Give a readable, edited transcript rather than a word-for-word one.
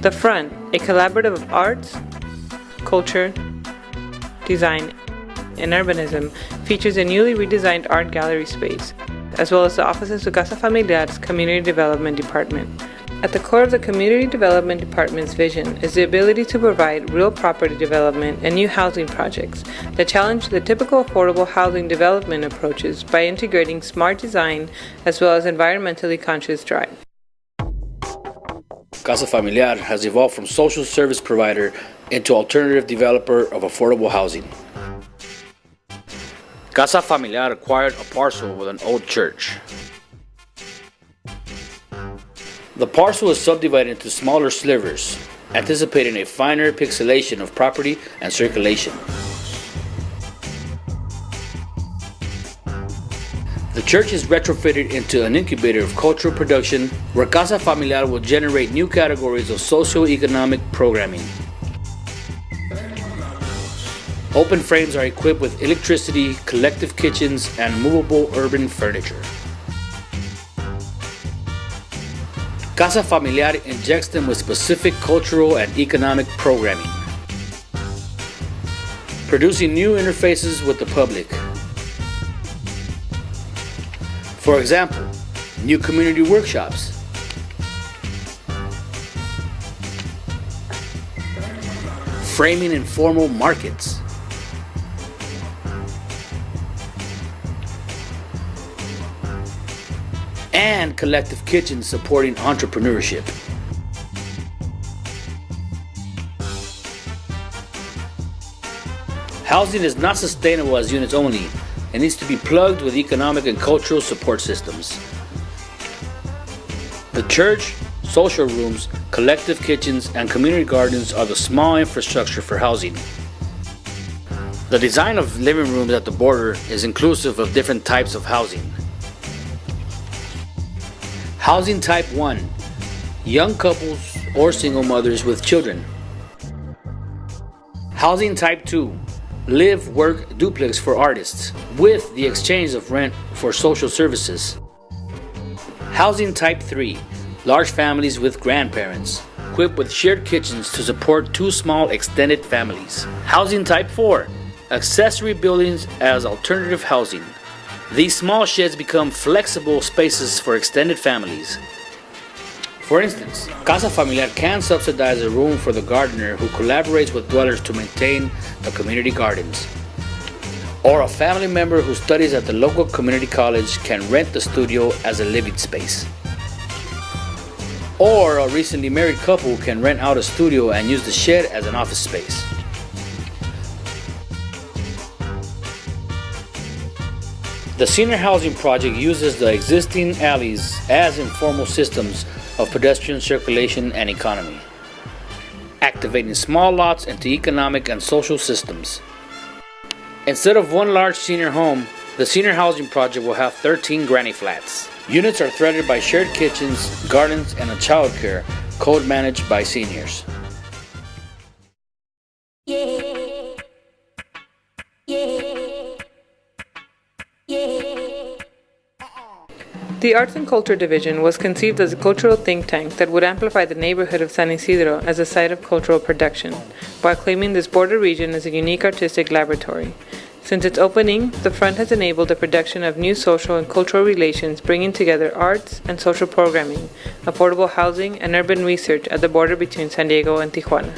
The Front, a collaborative of arts, culture, design, and urbanism, features a newly redesigned art gallery space, as well as the offices of Casa Familiar's Community Development Department. At the core of the Community Development Department's vision is the ability to provide real property development and new housing projects that challenge the typical affordable housing development approaches by integrating smart design as well as environmentally conscious drive. Casa Familiar has evolved from social service provider into alternative developer of affordable housing. Casa Familiar acquired a parcel with an old church. The parcel is subdivided into smaller slivers, anticipating a finer pixelation of property and circulation. The church is retrofitted into an incubator of cultural production where Casa Familiar will generate new categories of socio-economic programming. Open frames are equipped with electricity, collective kitchens, and movable urban furniture. Casa Familiar injects them with specific cultural and economic programming, producing new interfaces with the public. For example, new community workshops, framing informal markets, and collective kitchens supporting entrepreneurship. Housing is not sustainable as units only. It needs to be plugged with economic and cultural support systems. The church, social rooms, collective kitchens, and community gardens are the small infrastructure for housing. The design of living rooms at the border is inclusive of different types of housing. Housing Type 1, young couples or single mothers with children. Housing Type 2, live-work duplex for artists, with the exchange of rent for social services. Housing Type 3, large families with grandparents, equipped with shared kitchens to support two small extended families. Housing Type 4, accessory buildings as alternative housing. These small sheds become flexible spaces for extended families. For instance, Casa Familiar can subsidize a room for the gardener who collaborates with dwellers to maintain the community gardens. Or a family member who studies at the local community college can rent the studio as a living space. Or a recently married couple can rent out a studio and use the shed as an office space. The senior housing project uses the existing alleys as informal systems of pedestrian circulation and economy, activating small lots into economic and social systems. Instead of one large senior home, the senior housing project will have 13 granny flats. Units are threaded by shared kitchens, gardens, and a childcare, co-managed by seniors. The Arts and Culture Division was conceived as a cultural think tank that would amplify the neighborhood of San Isidro as a site of cultural production, while claiming this border region as a unique artistic laboratory. Since its opening, the Front has enabled the production of new social and cultural relations, bringing together arts and social programming, affordable housing, and urban research at the border between San Diego and Tijuana.